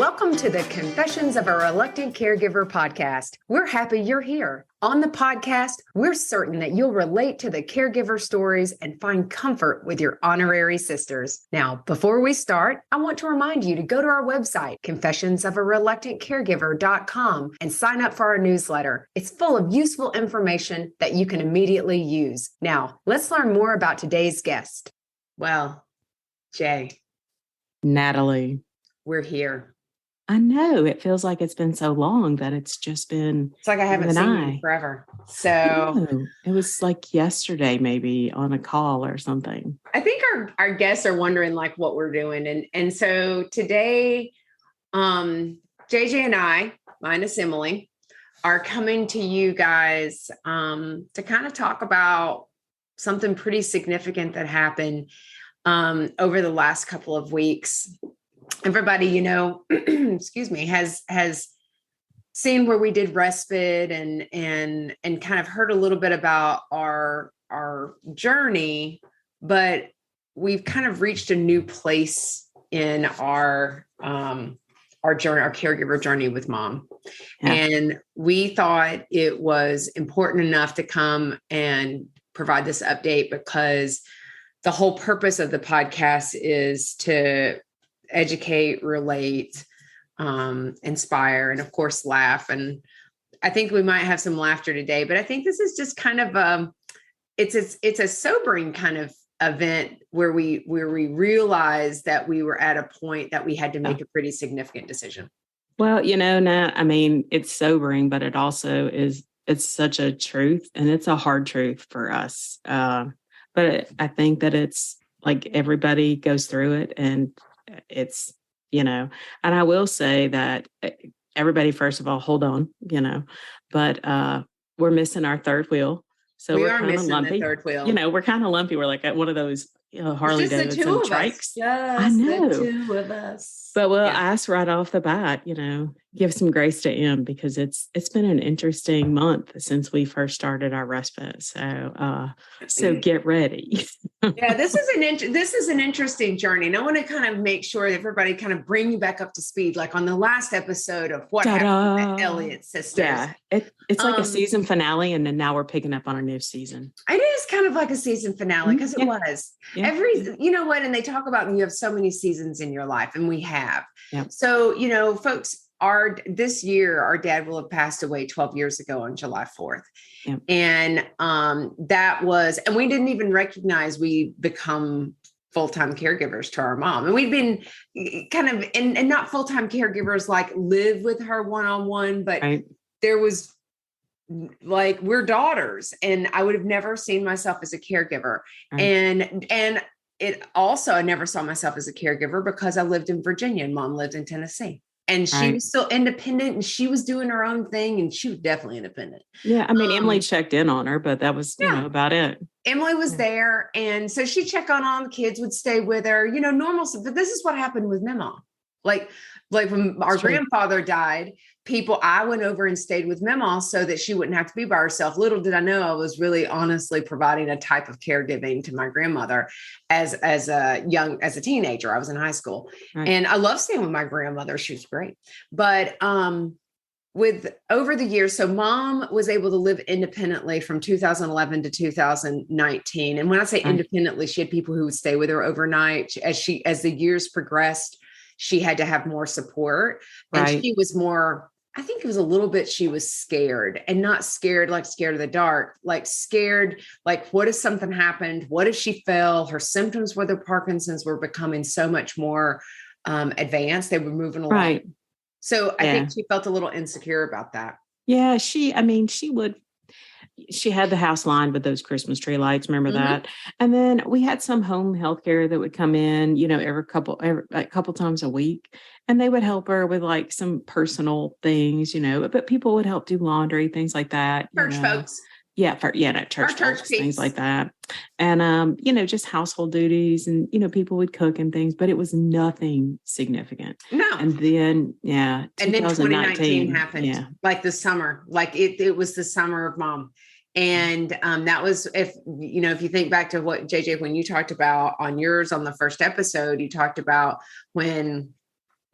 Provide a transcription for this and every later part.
Welcome to the Confessions of a Reluctant Caregiver podcast. We're happy you're here. On the podcast, we're certain that you'll relate to the caregiver stories and find comfort with your honorary sisters. Now, before we start, I want to remind you to go to our website, confessionsofareluctantcaregiver.com, and sign up for our newsletter. It's full of useful information that you can immediately use. Now, let's learn more about today's guest. Well, Jay. Natalie. We're here. I know. It feels like it's been so long that it's just been. It's like I haven't seen you forever. So it was like yesterday, maybe on a call or something. I think our guests are wondering like what we're doing. And so today, JJ and I, minus Emily, are coming to you guys to kind of talk about something pretty significant that happened over the last couple of weeks. Everybody, excuse me, has seen where we did respite and kind of heard a little bit about our journey, but we've kind of reached a new place in our journey, our caregiver journey with mom. Yeah. And we thought it was important enough to come and provide this update because the whole purpose of the podcast is to educate, relate, inspire, and of course, laugh. And I think we might have some laughter today, but I think this is just kind of it's a sobering kind of event where we realized that we were at a point that we had to make a pretty significant decision. Well, Nat, I mean, it's sobering, but it also it's such a truth, and it's a hard truth for us. But I think that it's like everybody goes through it, and it's, and I will say that everybody, first of all, hold on, but we're missing our third wheel. So we are missing lumpy. The third wheel. We're kind of lumpy. We're like at one of those Harley Davidson trikes. Yes, I know. The two of us. But we'll ask right off the bat, give some grace to Em because it's been an interesting month since we first started our respite. So get ready. Yeah, this is an interesting journey. And I want to kind of make sure that everybody kind of bring you back up to speed, like on the last episode of what happened with the Elliott sisters. Yeah, it's like a season finale, and then now we're picking up on our new season. It is kind of like a season finale because it was. Yeah. And they talk about you have so many seasons in your life, and we have. Yeah. So, folks, this year, our dad will have passed away 12 years ago on July 4th. Yeah. And and we didn't even recognize we become full-time caregivers to our mom. And we've been kind of, and not full-time caregivers, like live with her one-on-one, but there was like, we're daughters, and I would have never seen myself as a caregiver. Right. And it also, I never saw myself as a caregiver because I lived in Virginia and mom lived in Tennessee. And she was still independent, and she was doing her own thing, and she was definitely independent. Yeah. I mean, Emily checked in on her, but that was, about it. Emily was there. And so she checked on all the kids, would stay with her, normal stuff. But this is what happened with Mima. Like when our grandfather died, I went over and stayed with Mima so that she wouldn't have to be by herself. Little did I know I was really honestly providing a type of caregiving to my grandmother as a teenager. I was in high school, and I love staying with my grandmother. She was great. But with over the years, so mom was able to live independently from 2011 to 2019. And when I say independently, she had people who would stay with her overnight. As the years progressed, she had to have more support, and she was more, I think it was a little bit, she was scared, and not scared, like scared of the dark, like scared, like what if something happened? What if she fell? Her symptoms with the Parkinson's were becoming so much more advanced. They were moving along. Right. So I think she felt a little insecure about that. Yeah. She had the house lined with those Christmas tree lights. Remember that? And then we had some home healthcare that would come in, every couple times a week, and they would help her with like some personal things, but people would help do laundry, things like that. Church folks. Yeah. Church folks, things like that. And, just household duties, and, people would cook and things, but it was nothing significant. No. And then, and then 2019 happened, like the summer, like it was the summer of mom. And that was, if you think back to what JJ, when you talked about on the first episode, you talked about when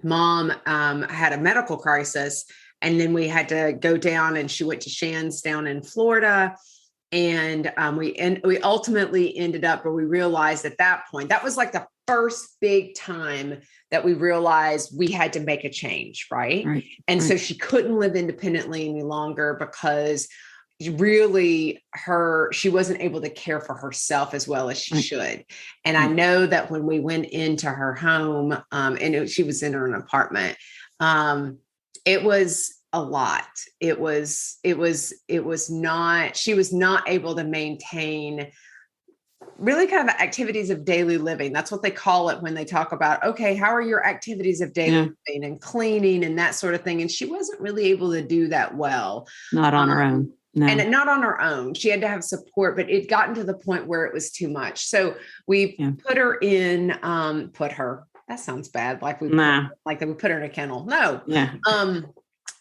mom had a medical crisis, and then we had to go down, and she went to Shands down in Florida. And we ultimately ended up, but we realized at that point, that was like the first big time that we realized we had to make a change. Right. And so she couldn't live independently any longer because really she wasn't able to care for herself as well as she should. And I know that when we went into her home, she was in an apartment, it was a lot. She was not able to maintain really kind of activities of daily living. That's what they call it when they talk about, okay, how are your activities of daily living and cleaning and that sort of thing. And she wasn't really able to do that well. Not on her own. No. And not on her own. She had to have support, but it gotten to the point where it was too much. So we put her in, that sounds bad. Like we put her in a kennel. No. Yeah.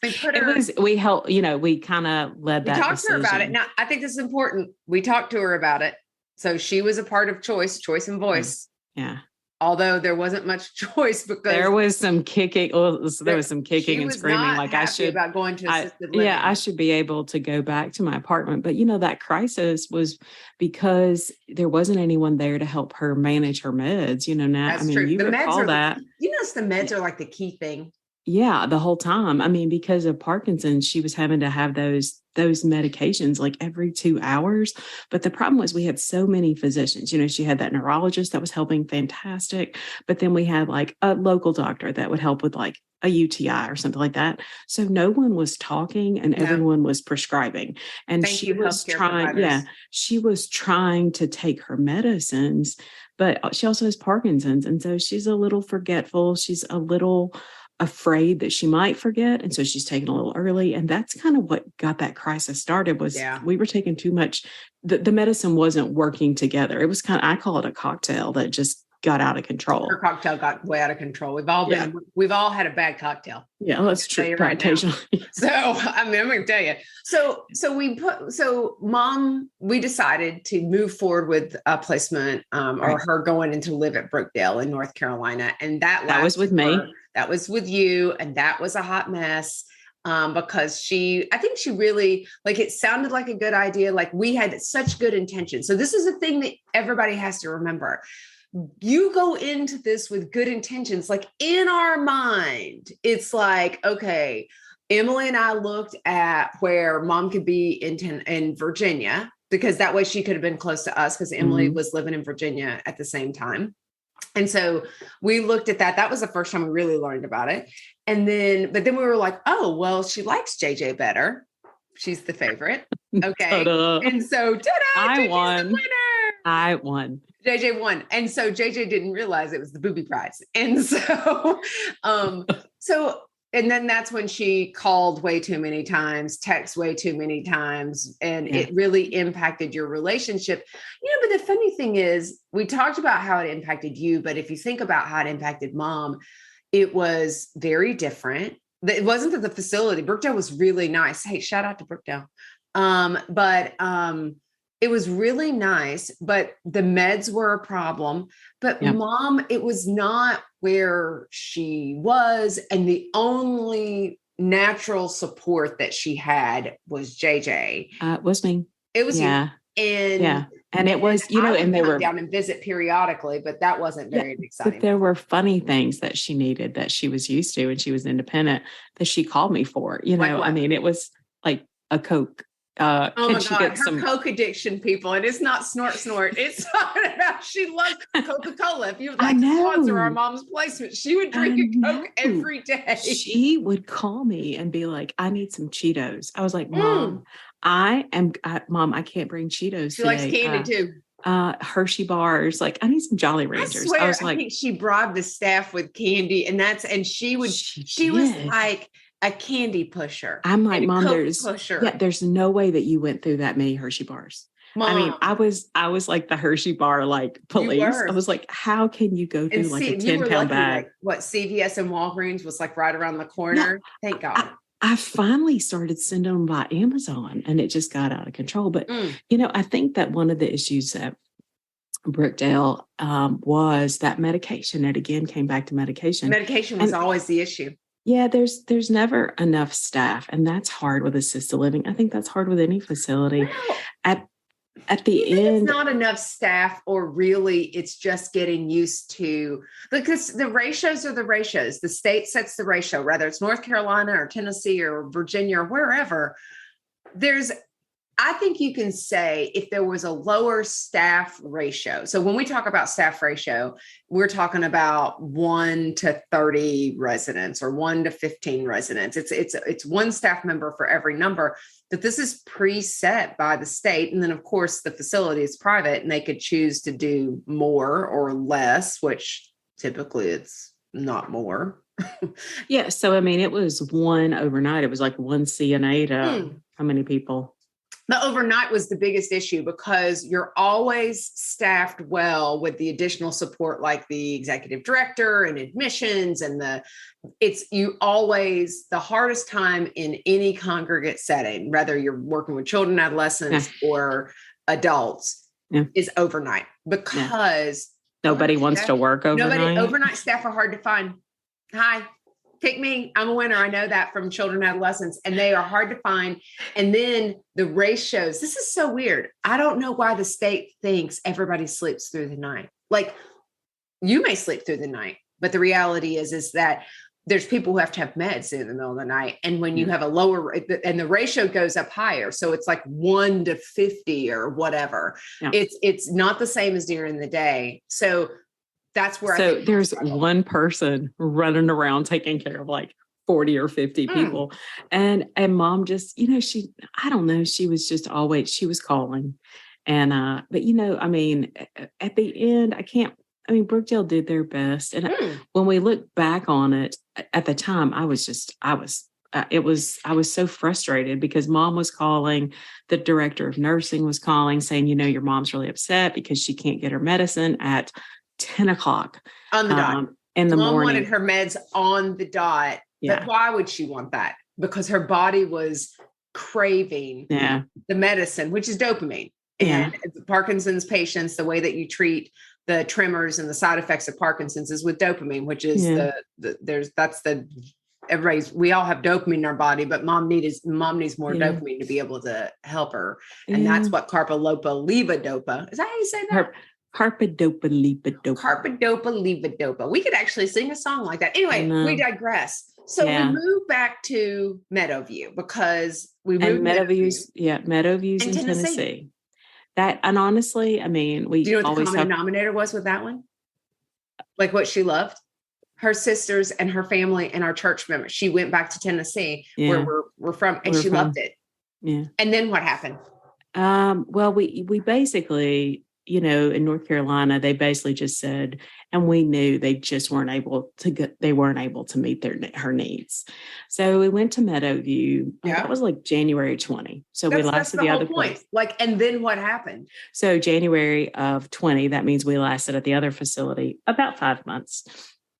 We put her, we helped, we kind of led that. We talked to her about it. Now, I think this is important. We talked to her about it. So she was a part of choice and voice. Yeah. Although there wasn't much choice because there was some kicking. Well, there was some kicking and screaming. Like I should about going to assisted living. Yeah, I should be able to go back to my apartment. But that crisis was because there wasn't anyone there to help her manage her meds. Nat. That's true. You recall that. The meds are like the key thing. Yeah, the whole time. Because of Parkinson, she was having to have those medications like every 2 hours. But the problem was we had so many physicians. She had that neurologist that was helping fantastic. But then we had like a local doctor that would help with like a UTI or something like that. So no one was talking and everyone was prescribing. And she was trying to take her medicines, but she also has Parkinson's. And so she's a little forgetful. She's a little afraid that she might forget. And so she's taken a little early. And that's kind of what got that crisis started was we were taking too much. The medicine wasn't working together. It was I call it a cocktail that just got out of control. Her cocktail got way out of control. We've all had a bad cocktail. Yeah, that's true. Right occasionally. So I'm going to tell you. So mom, we decided to move forward with a placement or her going into live at Brookdale in North Carolina. And that was with me. That was with you. And that was a hot mess. Because I think she really, it sounded like a good idea. Like we had such good intentions. So this is a thing that everybody has to remember. You go into this with good intentions. Like in our mind, it's like, okay, Emily and I looked at where mom could be in Virginia, because that way she could have been close to us because Emily was living in Virginia at the same time. And so we looked at that. That was the first time we really learned about it. But then we were like, oh, well, she likes JJ better. She's the favorite. Okay. And so I won. JJ won. And so JJ didn't realize it was the booby prize. And so, and then that's when she called way too many times, text way too many times, and it really impacted your relationship. But the funny thing is, we talked about how it impacted you, but if you think about how it impacted mom, it was very different. It wasn't that the facility, Brookdale was really nice. Hey, shout out to Brookdale. It was really nice, but the meds were a problem. But mom, it was not where she was. And the only natural support that she had was JJ. It was me. It was you. And it was, and they were down and visit periodically, but that wasn't very exciting. But there were funny things that she needed that she was used to and she was independent that she called me for, it was like a Coke. Oh my God, her Coke addiction, people. And it's not snort. It's talking about she loves Coca-Cola. If you would like to sponsor our mom's placement, she would drink a Coke every day. She would call me and be like, I need some Cheetos. I was like, Mom, I can't bring Cheetos She likes candy too. Hershey bars. Like, I need some Jolly Ranchers. I think she bribed the staff with candy, and she was like a candy pusher. I'm like, Mom, there's no way that you went through that many Hershey bars. Mom, I was like the Hershey bar, like police. I was like, how can you go through like a 10-pound bag? Like, what CVS and Walgreens was like right around the corner. Thank God. I finally started sending them by Amazon and it just got out of control. But, I think that one of the issues that Brookdale was that medication. It again came back to medication. Medication was always the issue. Yeah, there's never enough staff, and that's hard with assisted living. I think that's hard with any facility. Well, at the end, it's not enough staff, or really it's just getting used to, because the ratios are the ratios. The state sets the ratio, whether it's North Carolina or Tennessee or Virginia or wherever. I think you can say if there was a lower staff ratio. So when we talk about staff ratio, we're talking about 1 to 30 residents or 1 to 15 residents. It's one staff member for every number, but this is preset by the state. And then of course the facility is private and they could choose to do more or less, which typically it's not more. Yeah. So, I mean, it was one overnight. It was like one CNA to how many people? The overnight was the biggest issue because you're always staffed well with the additional support, like the executive director and admissions, and the hardest time in any congregate setting, whether you're working with children, adolescents, or adults, is overnight, because nobody wants to work overnight. Overnight staff are hard to find. Hi. Pick me. I'm a winner. I know that from children and adolescents, and they are hard to find. And then the ratios. This is so weird. I don't know why the state thinks everybody sleeps through the night. Like, you may sleep through the night, but the reality is that there's people who have to have meds in the middle of the night. And when you have a lower, and the ratio goes up higher. So it's like 1 to 50 or whatever. Yeah. It's not the same as during the day. So that's where I think there's one person running around taking care of like 40 or 50 people. And mom just, I don't know, she was just always, she was calling. And, but I mean, at the end, Brookdale did their best. And when we look back on it at the time, I was so frustrated because mom was calling, the director of nursing was calling saying, your mom's really upset because she can't get her medicine at 10 o'clock on the dot in the Mom morning. wanted her meds on the dot. Yeah. But why would she want that? Because her body was craving the medicine, which is dopamine. And Parkinson's patients, the way that you treat the tremors and the side effects of Parkinson's is with dopamine, which is we all have dopamine in our body, but mom needs more dopamine to be able to help her. And that's what carbidopa-levodopa. Is that how you say that? Carbidopa-levodopa. Carbidopa-levodopa. We could actually sing a song like that. Anyway, we digress. So we moved back to Meadowview because we moved Meadowview's in Tennessee. That, and honestly, I mean, do you know what the common denominator was with that one? Like what she loved? Her sisters and her family and our church members. She went back to Tennessee where we're from, and she loved it. Yeah. And then what happened? Well, we basically, in North Carolina, they basically just said, and we knew they just weren't able to meet her needs. So we went to Meadowview. That was like January 20. So we lasted the other point. And then what happened? So January of 20, that means we lasted at the other facility about 5 months.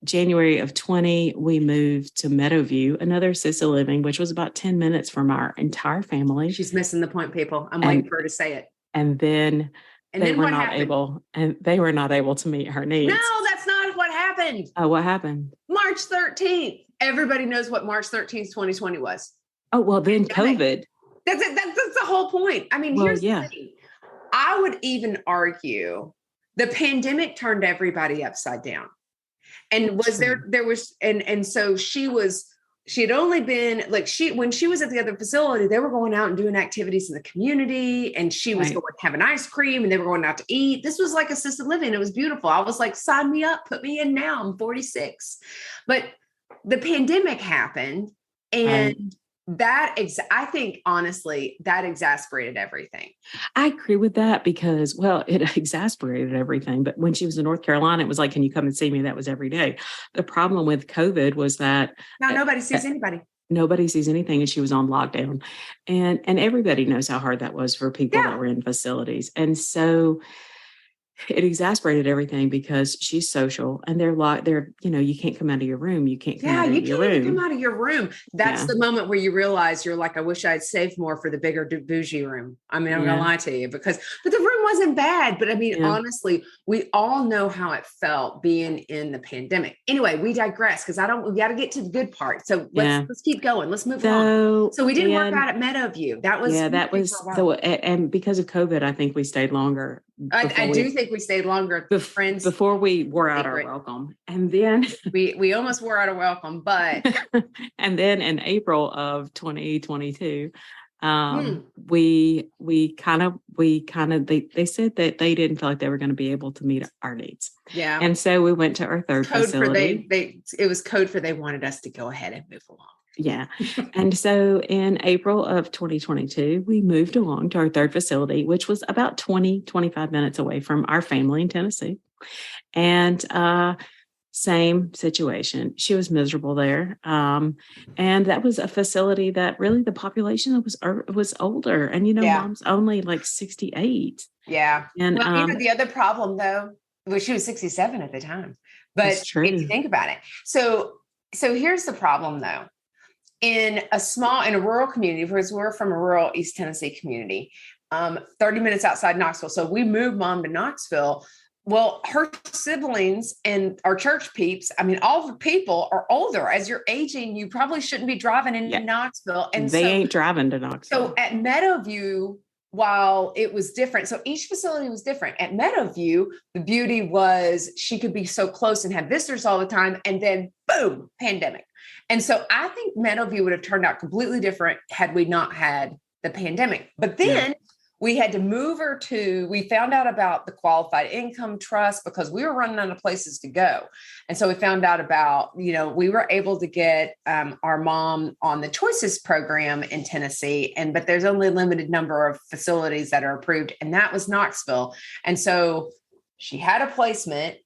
January of 20, we moved to Meadowview, another assisted living, which was about 10 minutes from our entire family. She's missing the point, people. I'm waiting for her to say it. And then they were not able to meet her needs. No, that's not what happened. Oh, what happened? March 13th. Everybody knows what March 13th, 2020 was. Oh, well, then COVID. That's it. That's the whole point. I mean, here's the thing. I would even argue the pandemic turned everybody upside down. And so she had only been when she was at the other facility, they were going out and doing activities in the community, and she was going to have an ice cream, and they were going out to eat. This was like assisted living. It was beautiful. I was like, sign me up, put me in now. I'm 46. But the pandemic happened, and I think honestly, that exasperated everything. I agree with that because, it exasperated everything. But when she was in North Carolina, it was like, can you come and see me? That was every day. The problem with COVID was that now nobody sees anybody. Nobody sees anything. And she was on lockdown, and everybody knows how hard that was for people that were in facilities. And so it exasperated everything because she's social, and they're you can't come out of your room. You can't come out of your room. Come out of your room. That's the moment where you realize you're like, I wish I'd saved more for the bigger bougie room. I mean, I'm going to lie to you but the room wasn't bad, but I mean, Yeah. honestly, we all know how it felt being in the pandemic. Anyway, we digress because we got to get to the good part. So let's keep going. Let's move along. So we didn't work out at Meadowview. That was and because of COVID, I think we stayed longer. I do think we stayed longer, friends, before we wore out our welcome, and then we almost wore out our welcome, but and then in April of 2022. They said that they didn't feel like they were going to be able to meet our needs. Yeah. And so we went to our third facility. It was code for they wanted us to go ahead and move along. Yeah. And so in April of 2022, we moved along to our third facility, which was about 25 minutes away from our family in Tennessee. And same situation. She was miserable there. And that was a facility that really the population was older. And, mom's only like 68. Yeah. And the other problem though, was she was 67 at the time, but if you think about it. So here's the problem though. In a rural community, because we're from a rural East Tennessee community, 30 minutes outside Knoxville. So we moved mom to Knoxville. Well, her siblings and our church peeps, I mean, all the people are older. As you're aging, you probably shouldn't be driving into Knoxville. And they ain't driving to Knoxville. So at Meadowview, while it was different, so each facility was different. At Meadowview, the beauty was she could be so close and have visitors all the time. And then boom, pandemic. And so I think Meadowview would have turned out completely different had we not had the pandemic. But then we had to move her we found out about the qualified income trust because we were running out of places to go. And so we found out about, we were able to get our mom on the Choices program in Tennessee. But there's only a limited number of facilities that are approved. And that was Knoxville. And so she had a placement,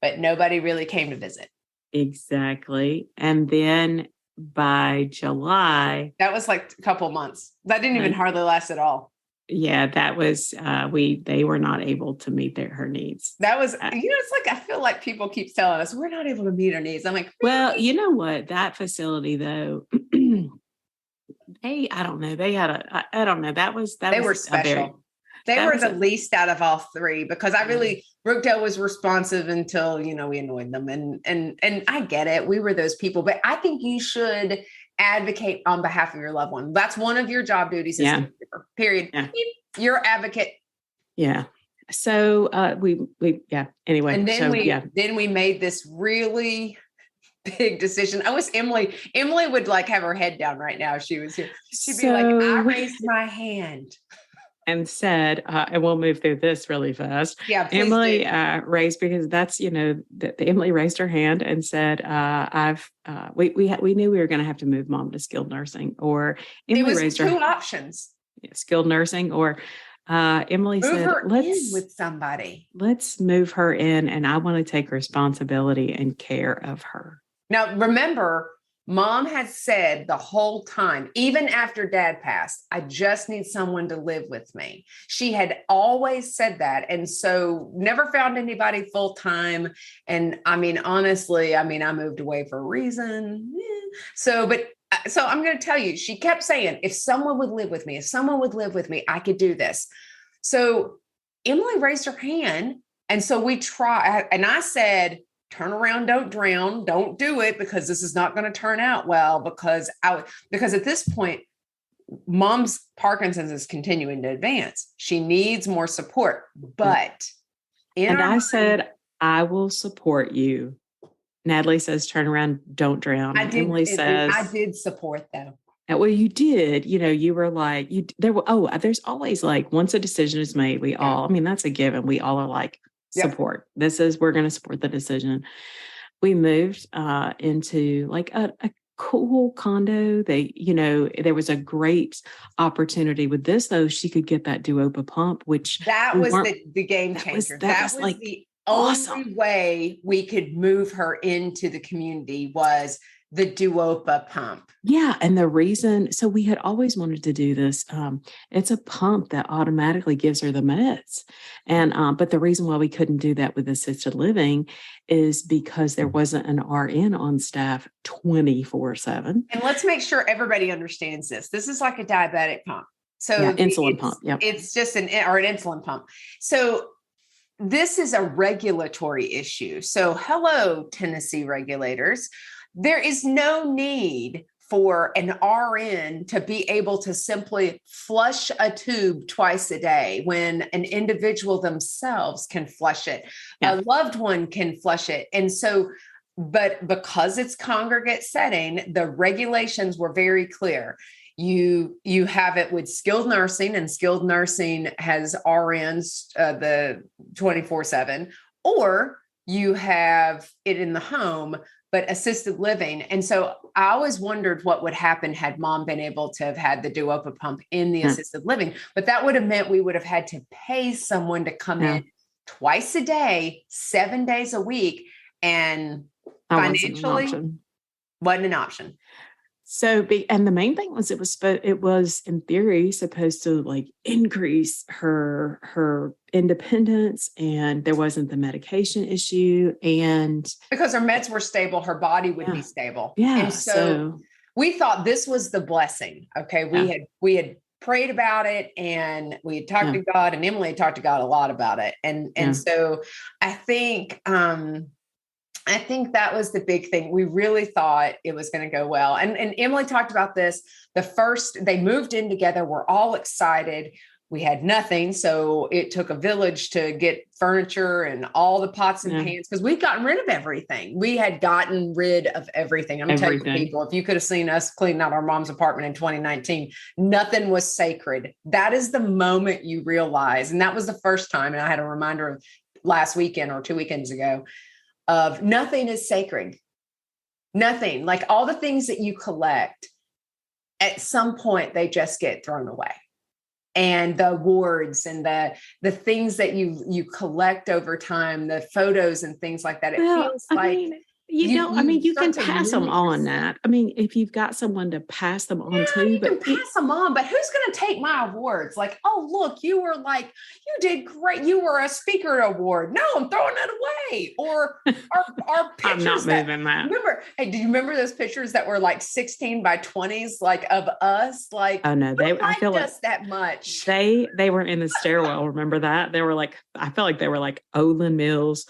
but nobody really came to visit. Exactly. And then by July, that was like a couple months. That didn't even hardly last at all. Yeah, that was they were not able to meet her needs. That was it's like I feel like people keep telling us we're not able to meet our needs. I'm like, well, you know what? That facility though, I don't know. They had they were special. They were the least out of all three because Brookdale was responsive until, we annoyed them. And I get it. We were those people, but I think you should advocate on behalf of your loved one. That's one of your job duties. Period. Yeah. You're advocate. Yeah. So anyway. And then we made this really big decision. I wish Emily would like have her head down right now if she was here. She'd be like, I raised my hand. And said, and we'll move through this really fast. Yeah, Emily raised, because that's, Emily raised her hand and said, we knew we were going to have to move mom to skilled nursing, or Emily raised her two options. Skilled nursing, or Emily move said, her in with somebody. Let's move her in, and I want to take responsibility and care of her. Now, remember, Mom had said the whole time, even after Dad passed, I just need someone to live with me. She had always said that. And so never found anybody full time. And I mean, honestly, I moved away for a reason. So I'm going to tell you, she kept saying, if someone would live with me, I could do this. So Emily raised her hand. And so we tried, and I said, turn around, don't drown, don't do it, because this is not going to turn out well, because at this point, mom's Parkinson's is continuing to advance. She needs more support, but I said, I will support you. Natalie says, turn around, don't drown. Emily says, I did support though. Well, you did, you were like, there's always like, once a decision is made, that's a given. We all are like, support. We're going to support the decision. We moved into like a cool condo. There was a great opportunity with this, though. She could get that duopa pump, which that was the game changer. That was like the only way we could move her into the community was the duopa pump. Yeah. And the reason, so we had always wanted to do this. It's a pump that automatically gives her the meds. And, but the reason why we couldn't do that with assisted living is because there wasn't an RN on staff 24/7. And let's make sure everybody understands this. This is like a diabetic pump. So insulin pump. Yeah. It's just an insulin pump. So this is a regulatory issue. So hello, Tennessee regulators. There is no need for an RN to be able to simply flush a tube twice a day when an individual themselves can flush it. A loved one can flush it. And so, but because it's congregate setting, the regulations were very clear. You have it with skilled nursing, and skilled nursing has RNs the 24/7, or you have it in the home, but assisted living. And so I always wondered what would happen had mom been able to have had the duopa pump in the assisted living, but that would have meant we would have had to pay someone to come in twice a day, 7 days a week. And financially wasn't an option. So, and the main thing was it was in theory supposed to like increase her independence, and there wasn't the medication issue, and because her meds were stable, her body would be stable. Yeah. And so we thought this was the blessing. Okay. We had prayed about it, and we had talked to God, and Emily had talked to God a lot about it. And so I think that was the big thing. We really thought it was going to go well. And Emily talked about this. They moved in together. We're all excited. We had nothing. So it took a village to get furniture and all the pots and pans, because we'd gotten rid of everything. We had gotten rid of everything. I'm telling you, people, if you could have seen us cleaning out our mom's apartment in 2019, nothing was sacred. That is the moment you realize. And that was the first time. And I had a reminder of last weekend or 2 weekends ago of nothing is sacred. Nothing. Like all the things that you collect, at some point, they just get thrown away. And the awards and the things that you collect over time, the photos and things like that. It feels like you can pass them on, Nat. I mean, if you've got someone to pass them on to, you can pass them on, but who's going to take my awards? Like, oh, look, you did great. You were a speaker award. No, I'm throwing it away. Or our pictures. I'm not moving that. Do you remember those pictures that were like 16 by 20s, like of us? Like, oh no, I feel like us that much. They were in the stairwell. Remember that? They were like, I felt like they were like Olin Mills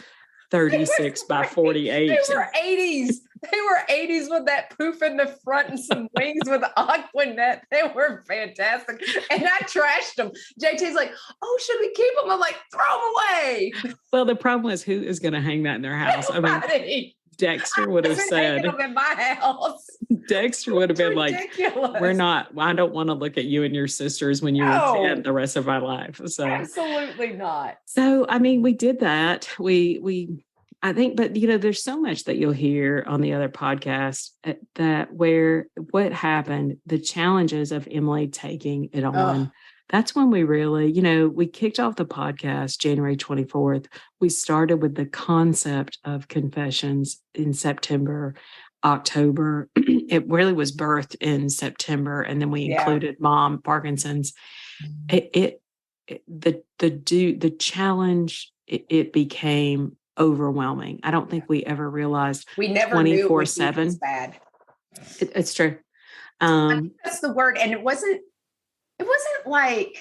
36 by 48. They were 80s. They were 80s with that poof in the front and some wings with Aquanet. They were fantastic. And I trashed them. JT's like, oh, should we keep them? I'm like, throw them away. Well, the problem is, who is going to hang that in their house? Nobody. I mean, Dexter would have said, them in my house. Dexter would have been ridiculous. Like, I don't want to look at you and your sisters when you were 10 the rest of my life. So absolutely not. So, I mean, we did that. I think, but there's so much that you'll hear on the other podcast that where what happened, the challenges of Emily taking it on. That's when we really, we kicked off the podcast January 24th. We started with the concept of confessions in September, October. It really was birthed in September. And then we included mom, Parkinson's. The challenge, it became overwhelming. I don't think we ever realized we never 24/7 knew it was bad. It's true. That's the word. And it wasn't like,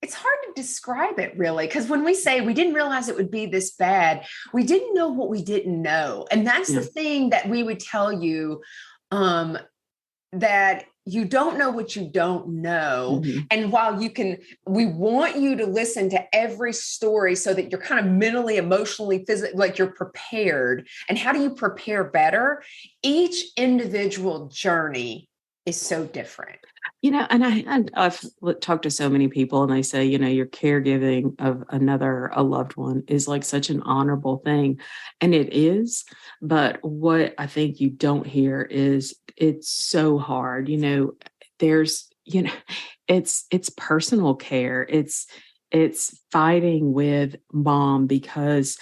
it's hard to describe it really. Because when we say we didn't realize it would be this bad, we didn't know what we didn't know. And that's the thing that we would tell you, that you don't know what you don't know. Mm-hmm. And while we want you to listen to every story so that you're kind of mentally, emotionally, physically, like you're prepared. And how do you prepare better? Each individual journey is so different. And I've talked to so many people, and they say, your caregiving of a loved one is like such an honorable thing. And it is. But what I think you don't hear is it's so hard. There's, it's personal care. It's fighting with mom because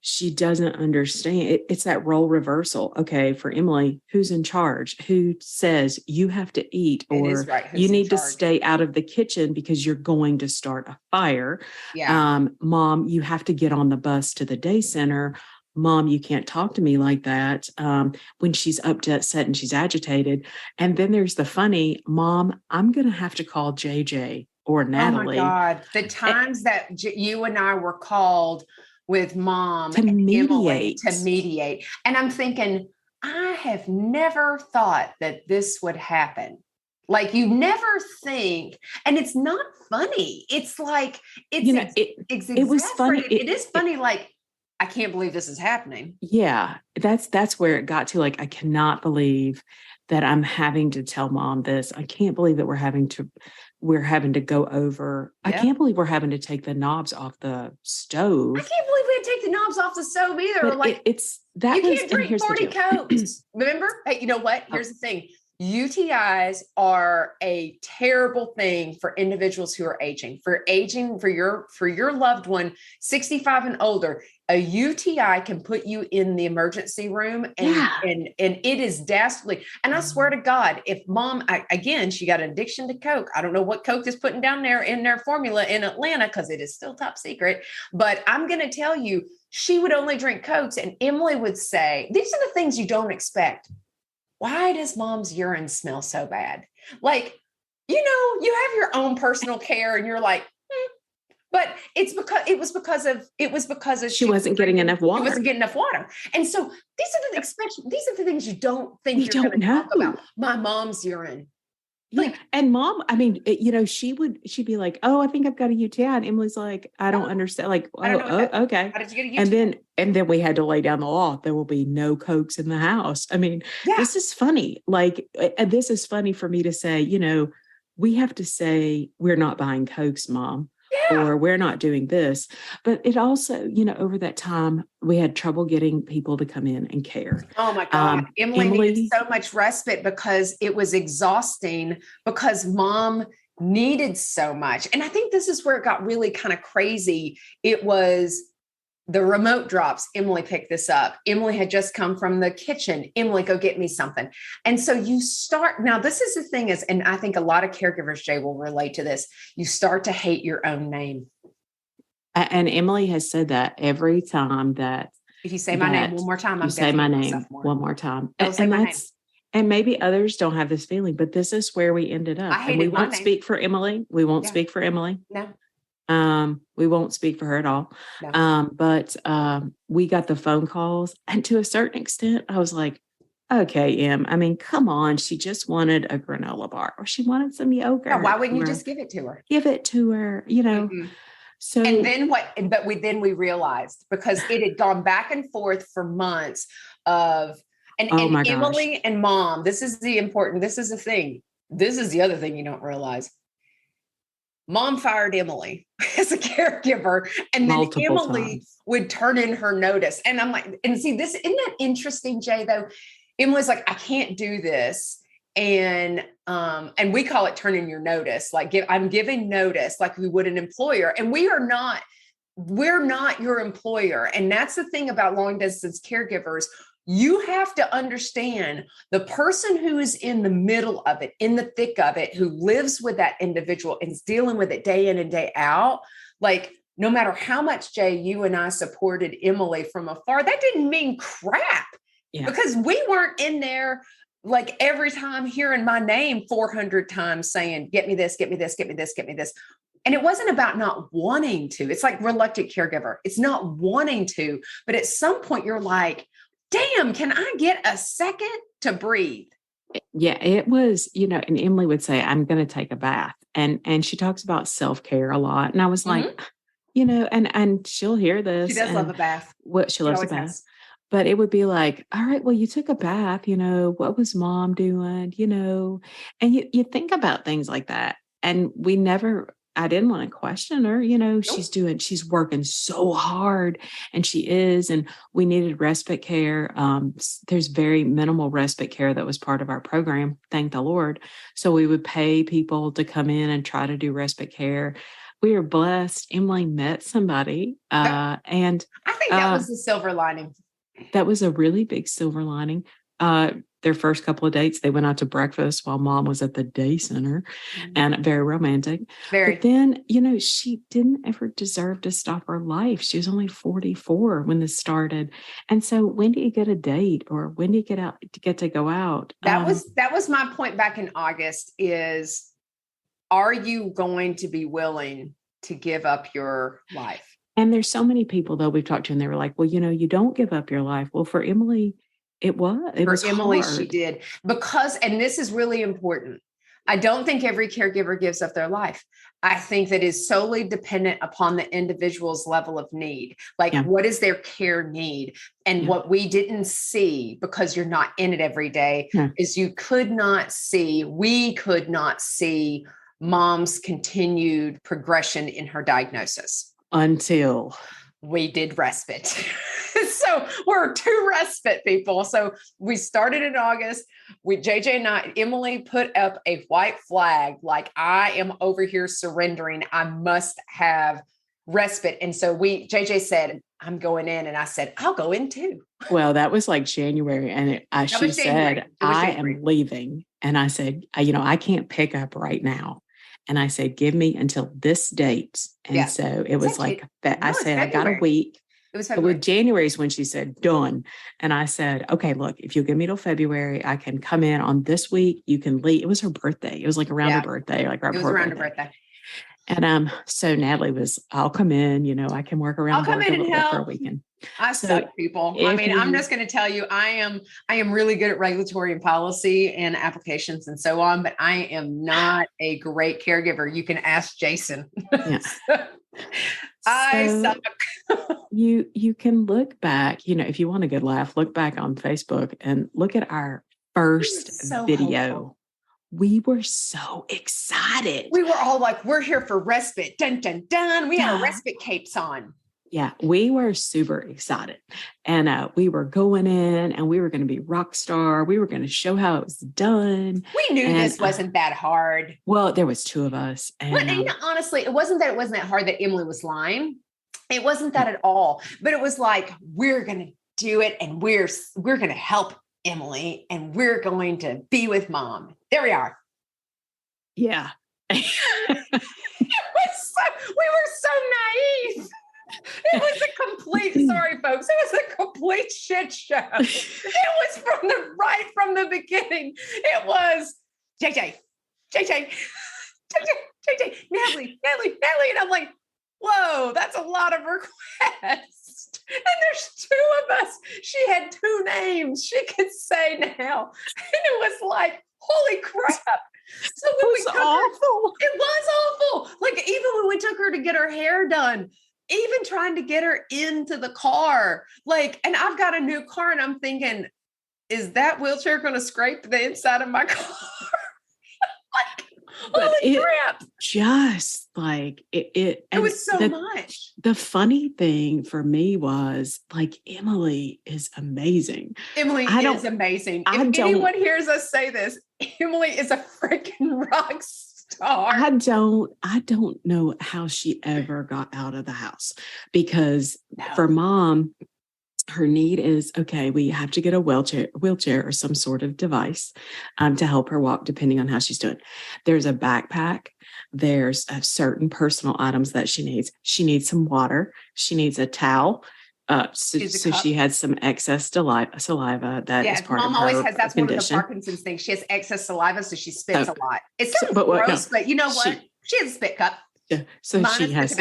she doesn't understand. It's that role reversal. Okay, for Emily, who's in charge? Who says you have to eat, or you need to stay out of the kitchen because you're going to start a fire? Yeah. Mom, you have to get on the bus to the day center. Mom, you can't talk to me like that, when she's upset and she's agitated. And then there's the funny, Mom, I'm going to have to call JJ or Oh my Natalie God. The times that you and I were called with Mom to and Emily mediate. to mediate. And I'm thinking, I have never thought that this would happen. Like you never think, and it's not funny. It's like, it's It was funny. exasperated. It is funny. Like, I can't believe this is happening. Yeah, that's where it got to. Like, I cannot believe that I'm having to tell Mom this. I can't believe that we're having to go over. I Yeah. can't believe we're having to take the knobs off the stove. I can't believe we had to take the knobs off the stove either. But Like, it's that you was, can't and drink here's the 40 deal. Cokes. Remember? Hey, you know what? Here's the thing. UTIs are a terrible thing for individuals who are aging. For your loved one, 65 and older, a UTI can put you in the emergency room, and it is dastardly. And I swear to God, if Mom, again, she got an addiction to Coke. I don't know what Coke is putting down there in their formula in Atlanta, because it is still top secret. But I'm going to tell you, she would only drink Cokes, and Emily would say, these are the things you don't expect. Why does Mom's urine smell so bad? Like, you have your own personal care, and you're like, but it was because of She wasn't getting enough water. She wasn't getting enough water. And so these are the things you don't think you're going to talk about. My mom's urine. Like, and Mom, I mean, she'd be like, oh, I think I've got a UTI. And Emily's like, I don't understand. Like, okay. How did you get a UTI? And then we had to lay down the law. There will be no Cokes in the house. I mean, This is funny. Like, this is funny for me to say, we have to say, we're not buying Cokes, Mom. Or we're not doing this. But it also, over that time, we had trouble getting people to come in and care. Oh my God. Emily needed so much respite because it was exhausting, because Mom needed so much. And I think this is where it got really kind of crazy. It was the remote drops. Emily picked this up. Emily had just come from the kitchen. Emily, go get me something. And so you start, now this is the thing is, and I think a lot of caregivers, Jay, will relate to this. You start to hate your own name. And Emily has said that every time that. If you say my name one more time, I'm say my name one more time. And maybe others don't have this feeling, but this is where we ended up. And we won't speak for Emily. We won't speak for Emily. No. We won't speak for her at all. No. But we got the phone calls. And to a certain extent, I was like, okay, Em, I mean, come on. She just wanted a granola bar, or she wanted some yogurt. Yeah, why wouldn't you just give it to her? Give it to her, Mm-hmm. So, and then we realized, because it had gone back and forth for months and Emily and Mom, this is the thing. This is the other thing you don't realize. Mom fired Emily as a caregiver, and then Emily would turn in her notice. And I'm like, and see, this, isn't that interesting, Jay, though? Emily's like, I can't do this. And we call it turn in your notice. Like, I'm giving notice like we would an employer. And we're not your employer. And that's the thing about long distance caregivers. You have to understand the person who is in the middle of it, in the thick of it, who lives with that individual and is dealing with it day in and day out. Like, no matter how much, Jay, you and I supported Emily from afar, that didn't mean crap, because we weren't in there like every time hearing my name 400 times saying, get me this, get me this, get me this, get me this. And it wasn't about not wanting to. It's like reluctant caregiver. It's not wanting to, but at some point you're like, damn, can I get a second to breathe? Yeah, it was, and Emily would say, I'm going to take a bath. And she talks about self-care a lot. And I was like, and she'll hear this. She does love a bath. She loves a bath. Has. But it would be like, all right, well, you took a bath, what was Mom doing, and you think about things like that. And I didn't want to question her, nope. She's working so hard, and she is, and we needed respite care. There's very minimal respite care that was part of our program. Thank the Lord. So we would pay people to come in and try to do respite care. We were blessed. Emily met somebody, and I think that was the silver lining. That was a really big silver lining. their first couple of dates, they went out to breakfast while mom was at the day center, and very romantic. Very. But then, she didn't ever deserve to stop her life. She was only 44 when this started. And so when do you get a date, or when do you get to go out? That was my point back in August is, are you going to be willing to give up your life? And there's so many people though we've talked to, and they were like, well, you don't give up your life. Well, for Emilie, it was Emilie, hard. she did, because, and this is really important, I don't think every caregiver gives up their life. I think that is solely dependent upon the individual's level of need. Like, what is their care need? And what we didn't see, because you're not in it every day, is we could not see mom's continued progression in her diagnosis. Until we did respite. So we're 2 respite people. So we started in August. JJ and Emilie put up a white flag, like, I am over here surrendering. I must have respite. And so JJ said, I'm going in. And I said, I'll go in too. Well, that was like January. And she said, I am leaving. And I said, I can't pick up right now. And I said, give me until this date. And so it was like that. I said, I got a week. It was February. With January is when she said, done. And I said, okay, look, if you'll give me till February, I can come in on this week. You can leave. It was her birthday. It was like around her birthday, like right before her birthday. And so Natalie was, I'll come in, I can work around. I'll come in and help for a weekend. I suck, people. I mean, I'm just going to tell you, I am really good at regulatory and policy and applications and so on, but I am not a great caregiver. You can ask Jason. I suck. You can look back, if you want a good laugh, look back on Facebook and look at our first video. Hopeful. We were so excited. We were all like, we're here for respite. Dun, dun, dun. We had our respite capes on. Yeah, we were super excited. And we were going in and we were going to be rock star. We were going to show how it was done. We knew this wasn't that hard. Well, there was 2 of us. And honestly, it wasn't that hard that Emilie was lying. It wasn't that at all. But it was like, we're going to do it, and we're going to help Emilie, and we're going to be with mom. There we are. Yeah. We were so naive. It was a complete, sorry folks, it was a complete shit show. It was from the beginning. It was JJ, Natalie. And I'm like, whoa, that's a lot of requests. And there's 2 of us. She had 2 names she could say now. And it was like, holy crap. So when it was awful. Like, even when we took her to get her hair done, even trying to get her into the car, like, and I've got a new car and I'm thinking, is that wheelchair going to scrape the inside of my car? Holy crap. Just like it was so much. The funny thing for me was, like, Emilie is amazing. Emilie is amazing. If anyone hears us say this, Emilie is a freaking rock star. I don't know how she ever got out of the house, because for mom, her need is, okay, we have to get a wheelchair or some sort of device to help her walk, depending on how she's doing. There's a backpack. There's certain personal items that she needs. She needs some water. She needs a towel. So she had some excess saliva that is part of her condition. Mom always has, that's one of the Parkinson's things. She has excess saliva, so she spits a lot. It's so gross, but you know what? She has a spit cup. Yeah. So she has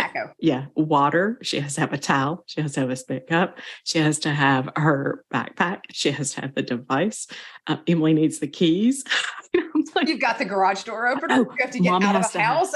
water. She has to have a towel. She has to have a spit cup. She has to have her backpack. She has to have the device. Emilie needs the keys. You've got the garage door opener. You have to get out of the house.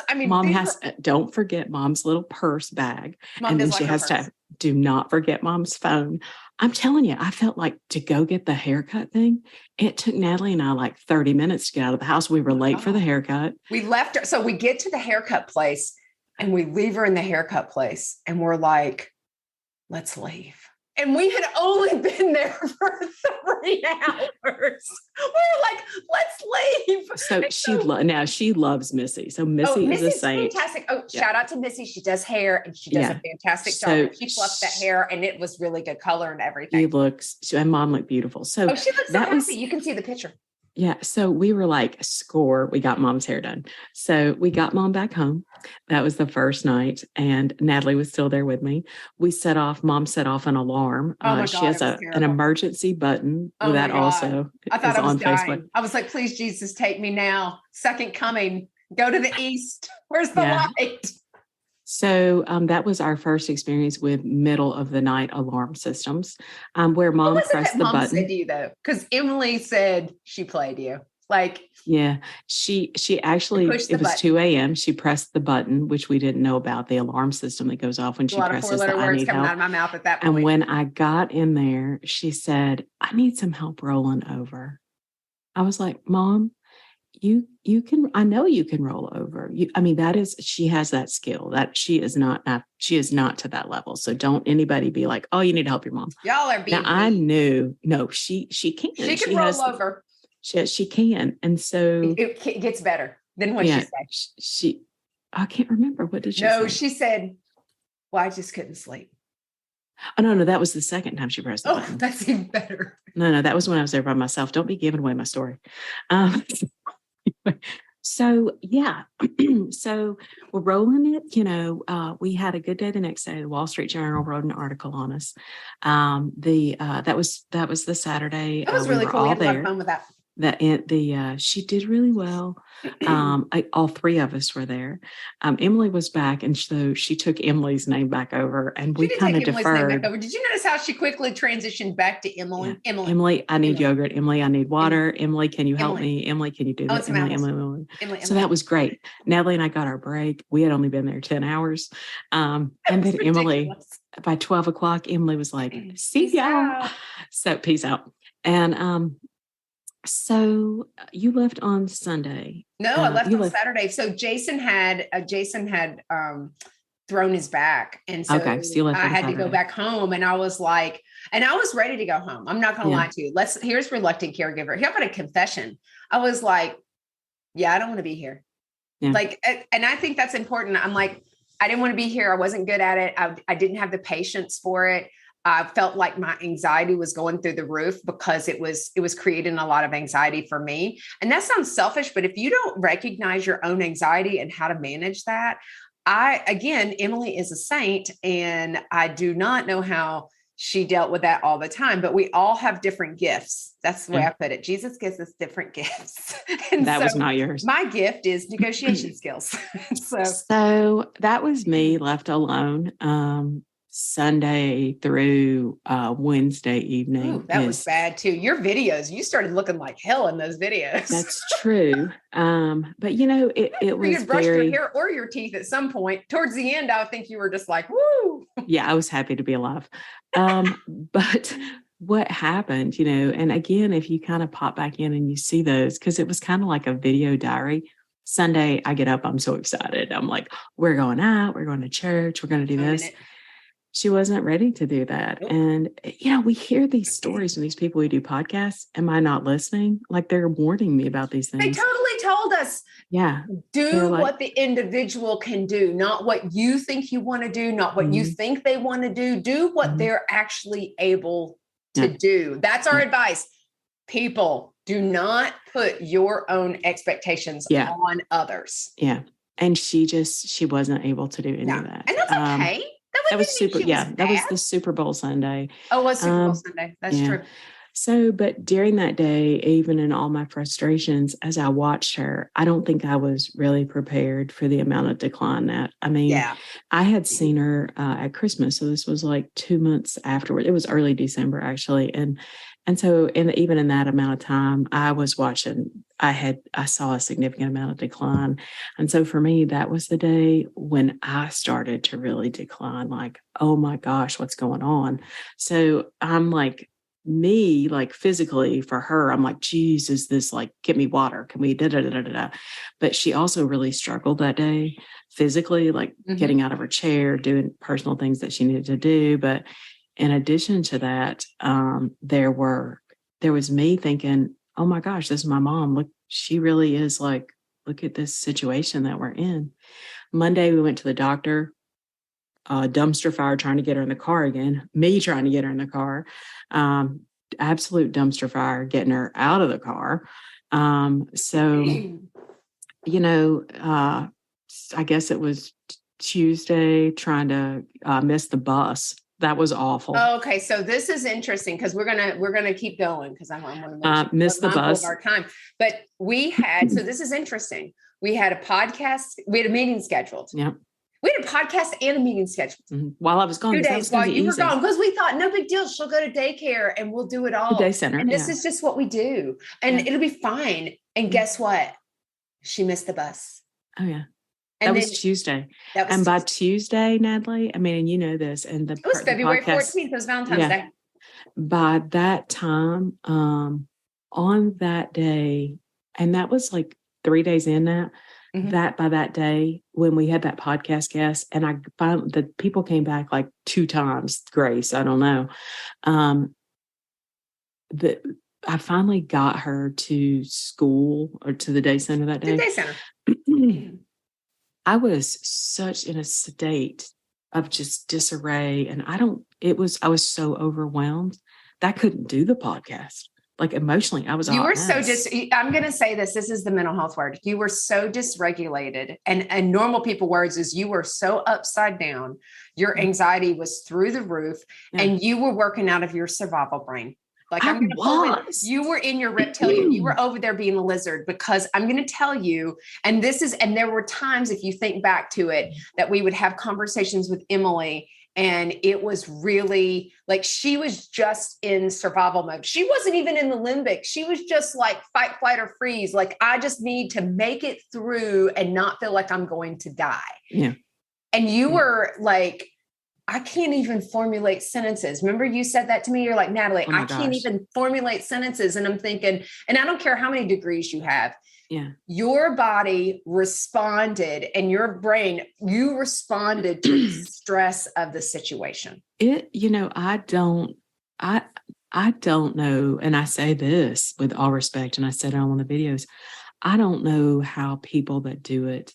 Don't forget mom's little purse bag. And then she has to do not forget mom's phone. I'm telling you, I felt like, to go get the haircut thing, it took Natalie and I like 30 minutes to get out of the house. We were late for the haircut. We left her. So we get to the haircut place and we leave her in the haircut place and we're like, let's leave. And we had only been there for 3 hours. We were like, let's leave. So she loves Missy. So Missy is a Missy's saint. fantastic. Oh, shout out to Missy. She does hair and she does a fantastic job. She fluffed that hair and it was really good color and everything. And Mom looked beautiful. So she looks so happy. You can see the picture. Yeah. So we were like, score, we got Mom's hair done. So we got Mom back home. That was the first night. And Natalie was still there with me. Mom set off an alarm. She has an emergency button that also I thought is I was on dying. Facebook. I was like, please, Jesus, take me now. Second coming. Go to the east. Where's the light? So that was our first experience with middle of the night alarm systems, where Mom pressed the button. Said to you though, because Emily said she played you. She actually, it was 2 a.m. She pressed the button, which we didn't know about, the alarm system that goes off when she presses the I need help. Out of my mouth at that point. And when I got in there, she said, I need some help rolling over. I was like, Mom, you can, I know you can roll over. She has that skill that she is not to that level. So don't anybody be like, oh, you need to help your mom. Y'all are being. Now I knew, no, she can. She can roll over. She can. And so it gets better. Then what she said? I can't remember. What did she say? No, she said, well, I just couldn't sleep. Oh, no, that was the second time she pressed the button. That's even better. No, that was when I was there by myself. Don't be giving away my story. So we're rolling it. We had a good day the next day. The Wall Street Journal wrote an article on us. That was the Saturday. That was really cool. We had a lot of fun with that. She did really well. All three of us were there. Emily was back, and so she took Emily's name back over, and we kind of deferred. Did you notice how she quickly transitioned back to Emily? Yeah. Emily, I need yogurt. Emily, I need water. Emily, can you help me? Emily, can you do this? Emily. So that was great. Natalie and I got our break. We had only been there 10 hours. And then Emily, by 12 o'clock, Emily was like, see y'all. So peace out. And so you left on Sunday. No, I left on Saturday. So Jason had thrown his back. And so I had to go back home, and I was like, and I was ready to go home. I'm not going to lie to you. Here's reluctant caregiver. Here, I've got a confession. I was like, I don't want to be here. Yeah. And I think that's important. I'm like, I didn't want to be here. I wasn't good at it. I didn't have the patience for it. I felt like my anxiety was going through the roof because it was creating a lot of anxiety for me. And that sounds selfish, but if you don't recognize your own anxiety and how to manage that, Emily is a saint, and I do not know how she dealt with that all the time, but we all have different gifts. That's the way I put it. Jesus gives us different gifts. And that was not yours. My gift is negotiation skills. So that was me left alone. Sunday through Wednesday evening. Ooh, that was bad too. Your videos, you started looking like hell in those videos. That's true. But it was you brushed your hair or your teeth at some point. Towards the end, I think you were just like, woo. Yeah, I was happy to be alive. But what happened, and again, if you kind of pop back in and you see those, because it was kind of like a video diary. Sunday, I get up, I'm so excited. I'm like, we're going out, we're going to church, we're going to do this. She wasn't ready to do that. Nope. And, we hear these stories from these people who do podcasts. Am I not listening? Like, they're warning me about these things. They totally told us. Yeah. Do what the individual can do, not what you think you want to do, not what you think they want to do. Do what they're actually able to do. That's our advice. People, do not put your own expectations on others. Yeah. And she wasn't able to do any of that. And that's okay. That was super. That was the Super Bowl Sunday. Oh, it was Super Bowl Sunday. That's true. So, but during that day, even in all my frustrations, as I watched her, I don't think I was really prepared for the amount of decline that, I had seen her at Christmas. So this was like 2 months afterward. It was early December, actually. And so even in that amount of time, I was watching, I saw a significant amount of decline. And so for me, that was the day when I started to really decline, like, oh my gosh, what's going on? So I'm like, physically for her, I'm like, geez, is this like, get me water? Can we da-da-da-da-da? But she also really struggled that day physically, like getting out of her chair, doing personal things that she needed to do. But in addition to that, there was me thinking, oh my gosh, this is my mom. Look, she really is like, look at this situation that we're in. Monday, we went to the doctor, dumpster fire trying to get her in the car again, me trying to get her in the car, absolute dumpster fire getting her out of the car. I guess it was Tuesday trying to miss the bus. That was awful. Okay, so this is interesting because we're gonna keep going because I want to make sure miss the bus of our time. But we had so this is interesting. We had a podcast. We had a meeting scheduled. Yeah. We had a podcast and a meeting scheduled. Mm-hmm. While I was gone. 2 days while you were gone, because we thought no big deal. She'll go to daycare and we'll do it all. The day center. And this is just what we do. And it'll be fine. And guess what? She missed the bus. Oh, yeah. And that was Tuesday. By Tuesday, Natalie, I mean, and you know this. And it was February 14th. It was Valentine's Day. By that time, on that day, and that was like 3 days in that, that by that day, when we had that podcast guest, and I found that people came back like 2 times, Grace, I don't know. I finally got her to school or to the day center that day. The day center. I was such in a state of just disarray. And I was so overwhelmed that I couldn't do the podcast. Like emotionally, I was I'm going to say this is the mental health word. You were so dysregulated, and normal people words is you were so upside down. Your anxiety was through the roof and you were working out of your survival brain. Like you were in your reptilian, you were over there being a lizard, because I'm going to tell you, and there were times, if you think back to it, that we would have conversations with Emilie, and it was really like, she was just in survival mode. She wasn't even in the limbic. She was just like fight, flight, or freeze. Like, I just need to make it through and not feel like I'm going to die. Yeah. And you were like, I can't even formulate sentences. Remember you said that to me? You're like, Natalie, I can't even formulate sentences. And I'm thinking, and I don't care how many degrees you have. Yeah. Your body responded, and your brain, you responded to the stress of the situation. I don't know. And I say this with all respect, and I said it on one of the videos. I don't know how people that do it.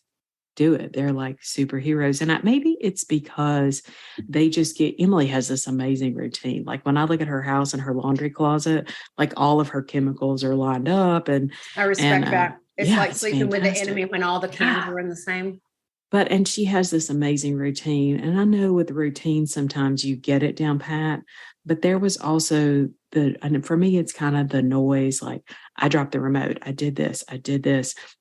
They're like superheroes. And maybe it's because they just Emilie has this amazing routine. Like when I look at her house and her laundry closet, like all of her chemicals are lined up. And I respect that. It's like sleeping with the enemy when all the cans are in the same. And she has this amazing routine. And I know with the routine, sometimes you get it down pat, but there was also and for me, it's kind of the noise. Like I dropped the remote. I did this.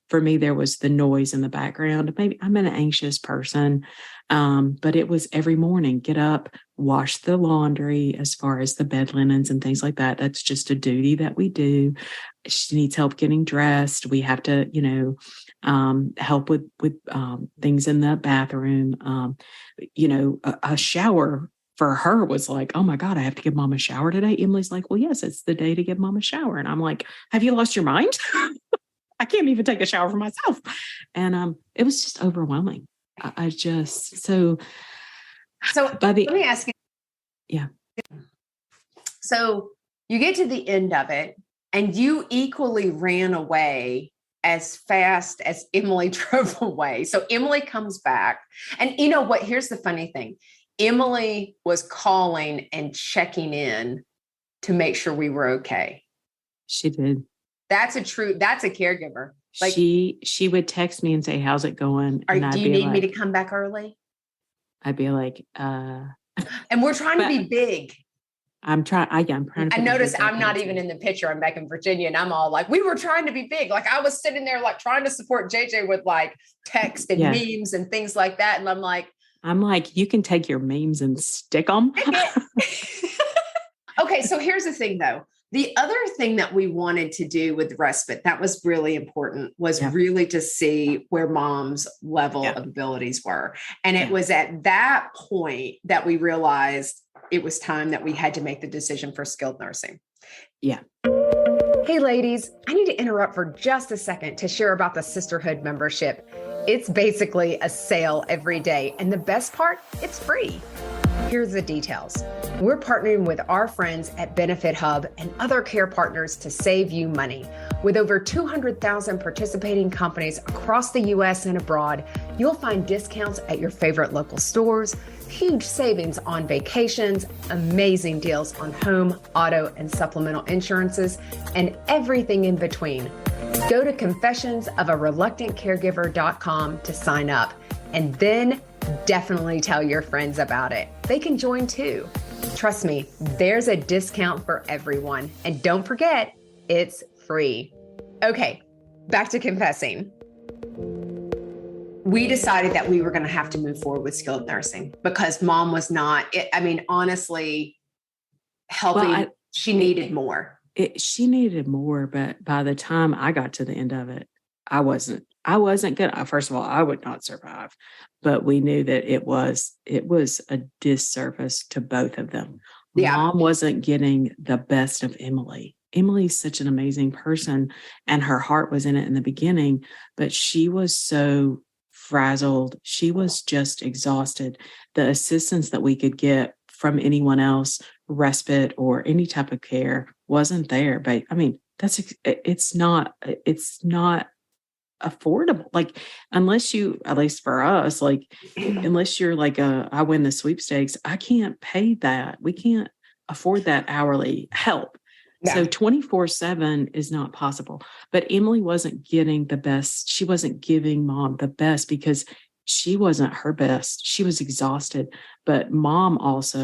For me, there was the noise in the background. Maybe I'm an anxious person, but it was every morning, get up, wash the laundry, as far as the bed linens and things like that. That's just a duty that we do. She needs help getting dressed. We have to, help with things in the bathroom. A shower for her was like, oh my God, I have to give mom a shower today. Emilie's like, well, yes, it's the day to give mom a shower. And I'm like, have you lost your mind? I can't even take a shower for myself. And it was just overwhelming. So let me ask you. Yeah. So you get to the end of it, and you equally ran away as fast as Emilie drove away. So Emilie comes back, and you know what? Here's the funny thing. Emilie was calling and checking in to make sure we were okay. She did. That's a caregiver. Like she would text me and say, how's it going? Do you need me to come back early? I'd be like, and we're trying to be big. I'm trying to. I noticed I'm not even in the picture. I'm back in Virginia, and I'm all like, we were trying to be big. Like I was sitting there, like trying to support JJ with like text and memes and things like that. And I'm like, you can take your memes and stick them. Okay. So here's the thing though. The other thing that we wanted to do with respite that was really important was really to see where mom's level of abilities were. And it was at that point that we realized it was time that we had to make the decision for skilled nursing. Yeah. Hey, ladies, I need to interrupt for just a second to share about the Sisterhood membership. It's basically a sale every day. And the best part, it's free. Here's the details. We're partnering with our friends at Benefit Hub and other care partners to save you money. With over 200,000 participating companies across the US and abroad, you'll find discounts at your favorite local stores, huge savings on vacations, amazing deals on home, auto, and supplemental insurances, and everything in between. Go to confessionsofareluctantcaregiver.com to sign up, and then definitely tell your friends about it. They can join too. Trust me, there's a discount for everyone. And don't forget, it's free. Okay, back to confessing. We decided that we were going to have to move forward with skilled nursing because mom was not, honestly, helping. Well, she needed more. She needed more, but by the time I got to the end of it, I wasn't good. First of all, I would not survive, but we knew that it was a disservice to both of them. Yeah. Mom wasn't getting the best of Emilie. Emily's such an amazing person and her heart was in it in the beginning, but she was so frazzled. She was just exhausted. The assistance that we could get from anyone else, respite or any type of care, wasn't there. But I mean, it's not affordable. Like, unless you, at least for us, like, unless you're like I win the sweepstakes, I can't pay that. We can't afford that hourly help. Yeah. So 24/7 is not possible. But Emilie wasn't getting the best. She wasn't giving mom the best because she wasn't her best. She was exhausted. But mom was,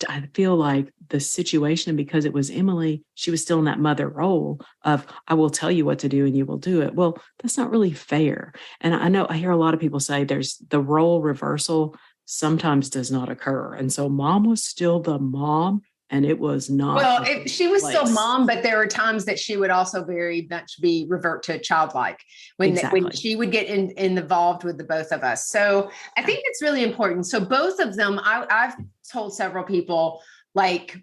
I feel like the situation, and because it was Emilie, she was still in that mother role of, I will tell you what to do and you will do it. Well, that's not really fair. And I hear a lot of people say there's the role reversal sometimes does not occur. And so mom was still the mom. And it was not. Well, she was still mom, but there were times that she would also very much revert to childlike when she would get involved with the both of us. So I think it's really important. So both of them, I've told several people, like,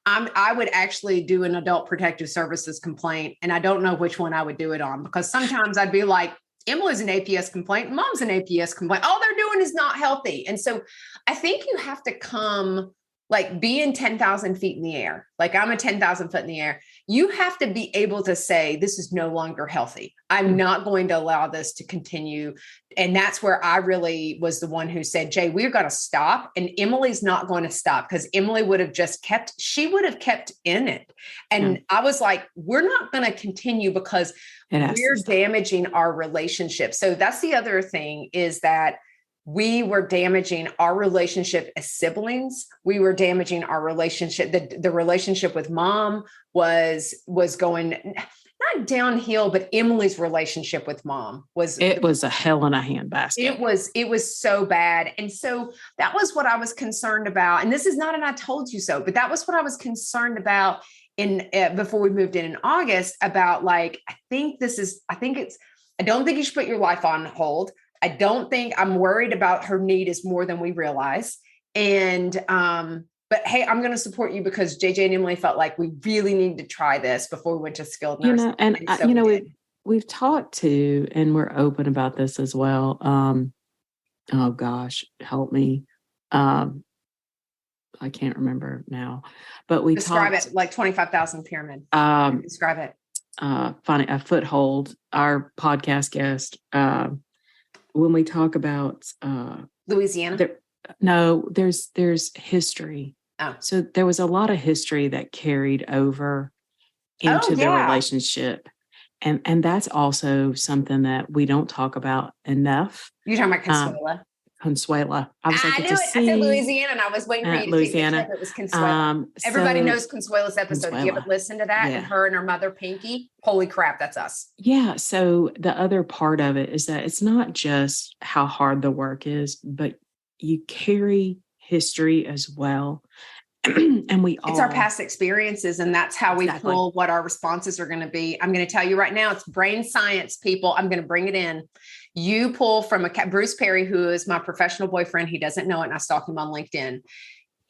I would actually do an adult protective services complaint, and I don't know which one I would do it on, because sometimes I'd be like, Emily's an APS complaint, mom's an APS complaint. All they're doing is not healthy. And so I think you have to come, like, being 10,000 feet in the air, like I'm a 10,000 foot in the air, you have to be able to say, this is no longer healthy. I'm not going to allow this to continue. And that's where I really was the one who said, Jay, we're going to stop. And Emily's not going to stop, because Emilie would have kept in it. And I was like, we're not going to continue because we're damaging our relationship. So that's the other thing, is that we were damaging our relationship as siblings. We were damaging our relationship. The relationship with mom was going not downhill, but Emilie's relationship with mom was a hell in a handbasket. It was so bad. And so that was what I was concerned about. And this is not an I told you so, but that was what I was concerned about before we moved in August, about, like, I don't think you should put your life on hold. I'm worried about her need is more than we realize. And, but hey, I'm going to support you, because JJ and Emilie felt like we really need to try this before we went to skilled nursing. We've talked to, and we're open about this as well. Oh gosh, help me. I can't remember now, but we describe it like 25,000 pyramid. Describe it. Finding a foothold, our podcast guest, when we talk about Louisiana, there's history. Oh. So there was a lot of history that carried over into the relationship. And that's also something that we don't talk about enough. You're talking about Consuela. Consuela. I was like, I knew it. I said Louisiana, and I was waiting for you to Louisiana. It was Consuela. Everybody knows Consuela's episode. If you haven't listened to that, and her and her mother Pinky, holy crap, that's us. Yeah. So the other part of it is that it's not just how hard the work is, but you carry history as well. And it's our past experiences, and that's how we pull what our responses are going to be. I'm going to tell you right now, it's brain science, people. I'm going to bring it in. You pull from Bruce Perry, who is my professional boyfriend. He doesn't know it, and I stalk him on LinkedIn.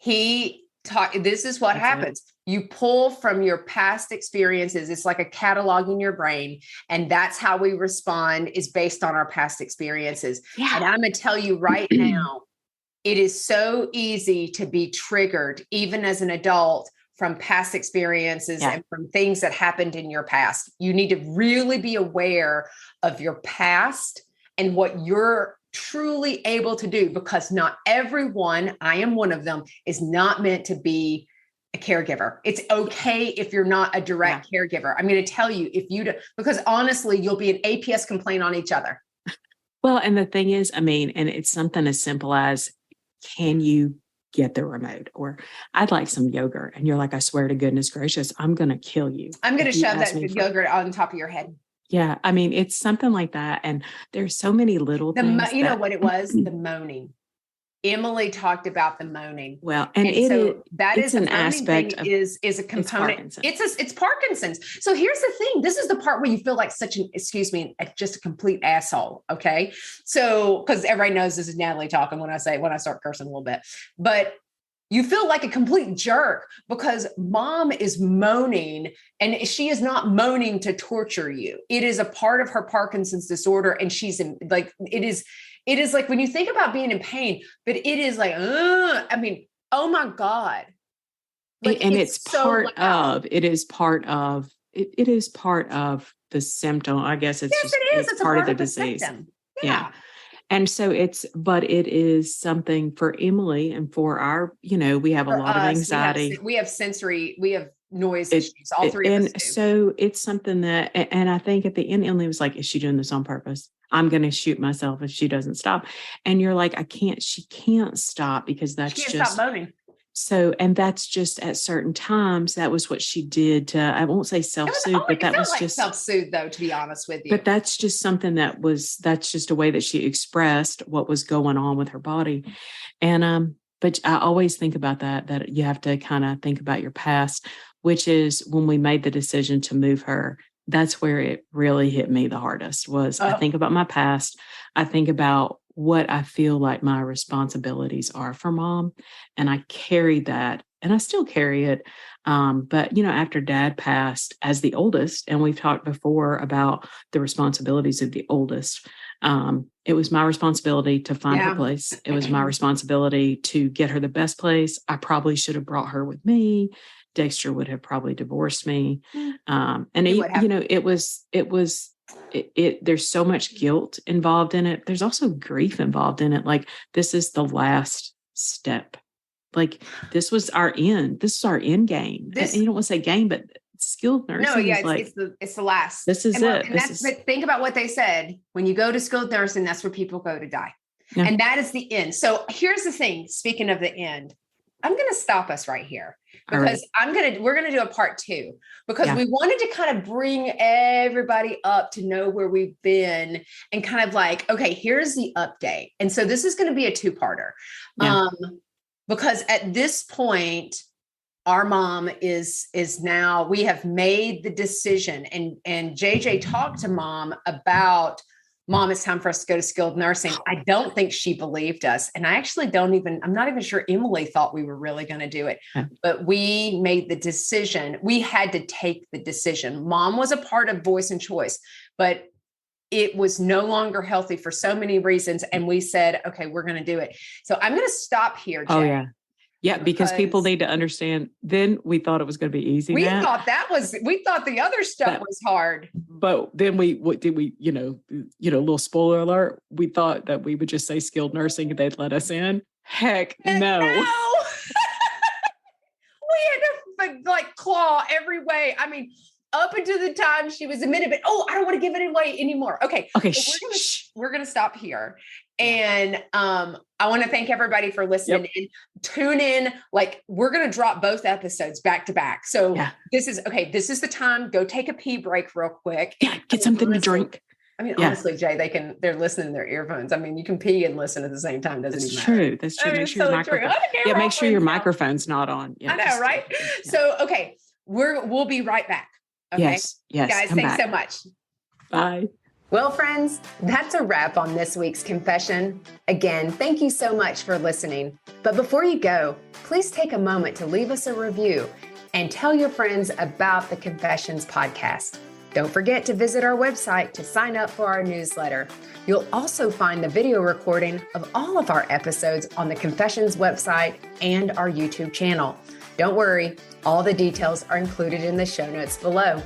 This is what happens. you pull from your past experiences. It's like a catalog in your brain. And that's how we respond, is based on our past experiences. Yeah. And I'm going to tell you right now, it is so easy to be triggered, even as an adult, from past experiences and from things that happened in your past. You need to really be aware of your past and what you're truly able to do, because not everyone, I am one of them, is not meant to be a caregiver. It's okay if you're not a direct caregiver. I'm going to tell you, if you do, because honestly, you'll be an APS complaint on each other. Well, and the thing is, I mean, and it's something as simple as, can you get the remote? Or I'd like some yogurt. And you're like, I swear to goodness gracious, I'm going to kill you. I'm going to shove that yogurt on top of your head. Yeah. I mean, it's something like that. And there's so many little things. You know what it was? The moaning. Emilie talked about the moaning. Well, and that is an aspect of, is a component. It's Parkinson's. So here's the thing. This is the part where you feel like such an, just a complete asshole. Okay. So, because everybody knows this is Natalie talking when I start cursing a little bit, but you feel like a complete jerk because mom is moaning, and she is not moaning to torture you. It is a part of her Parkinson's disorder. And she's it is like when you think about being in pain, but it is like, oh my God. Like, and it's part of the symptom. I guess it's part of the disease. Yeah. And so it is something for Emilie and for our, we have a lot of anxiety. We have noise issues, all three of us do. So it's something that, and I think at the end, Emilie was like, is she doing this on purpose? I'm going to shoot myself if she doesn't stop. And you're like, she can't stop, because she can't stop moaning. So, and that's just at certain times, that was what she did to, I won't say self-soothe, but that was just self-soothe though, to be honest with you. But that's just something that's just a way that she expressed what was going on with her body. And, but I always think about that you have to kind of think about your past, which is when we made the decision to move her. That's where it really hit me the hardest was I think about my past. I think about what I feel like my responsibilities are for mom. And I carried that, and I still carry it. But, after dad passed as the oldest, and we've talked before about the responsibilities of the oldest, it was my responsibility to find her place. It was my responsibility to get her the best place. I probably should have brought her with me. Dexter would have probably divorced me. There's so much guilt involved in it. There's also grief involved in it. Like, this is the last step. Like, this was our end. This is our end game. And you don't want to say game, but skilled nursing. No, yeah, it's the last. This is it. But think about what they said. When you go to skilled nursing, that's where people go to die. Yeah. And that is the end. So here's the thing. Speaking of the end, I'm going to stop us right here, because we're going to do a part 2, because we wanted to kind of bring everybody up to know where we've been and kind of like, okay, here's the update. And so this is going to be a 2-parter. Because at this point, our mom is now, we have made the decision, and JJ talked to mom about, Mom, it's time for us to go to skilled nursing. I don't think she believed us. And I'm not even sure Emilie thought we were really going to do it, but we made the decision. We had to take the decision. Mom was a part of voice and choice, but it was no longer healthy for so many reasons. And we said, okay, we're going to do it. So I'm going to stop here, Jay. Oh, yeah. Yeah, because people need to understand. Then we thought it was going to be easy. We thought the other stuff was hard. But then little spoiler alert, we thought that we would just say skilled nursing and they'd let us in. Heck no. We had to claw every way. I mean, up until the time she was admitted, but I don't want to give it away anymore. Okay. So we're going to stop here. And I want to thank everybody for listening and tune in. Like, we're going to drop both episodes back to back. So this is the time. Go take a pee break real quick. Yeah, get something to drink. I mean, honestly, Jay, they're listening in their earphones. I mean, you can pee and listen at the same time. Doesn't even matter. That's true. Make sure make sure your microphone's not on. Yeah, I know, right? Yeah. So, we'll be right back. Okay. Yes. Guys, thanks so much. Bye. Well, friends, that's a wrap on this week's confession. Again, thank you so much for listening. But before you go, please take a moment to leave us a review. and tell your friends about the Confessions podcast. Don't forget to visit our website to sign up for our newsletter. You'll also find the video recording of all of our episodes on the Confessions website and our YouTube channel. Don't worry, all the details are included in the show notes below.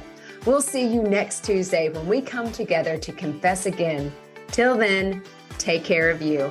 We'll see you next Tuesday when we come together to confess again. Till then, take care of you.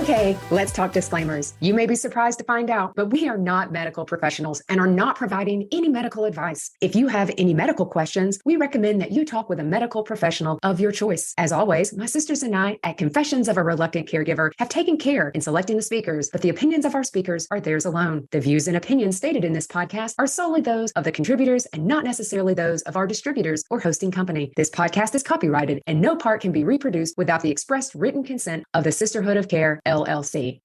Okay, let's talk disclaimers. You may be surprised to find out, but we are not medical professionals and are not providing any medical advice. If you have any medical questions, we recommend that you talk with a medical professional of your choice. As always, my sisters and I at Confessions of a Reluctant Caregiver have taken care in selecting the speakers, but the opinions of our speakers are theirs alone. The views and opinions stated in this podcast are solely those of the contributors and not necessarily those of our distributors or hosting company. This podcast is copyrighted and no part can be reproduced without the expressed written consent of the Sisterhood of Care, LLC.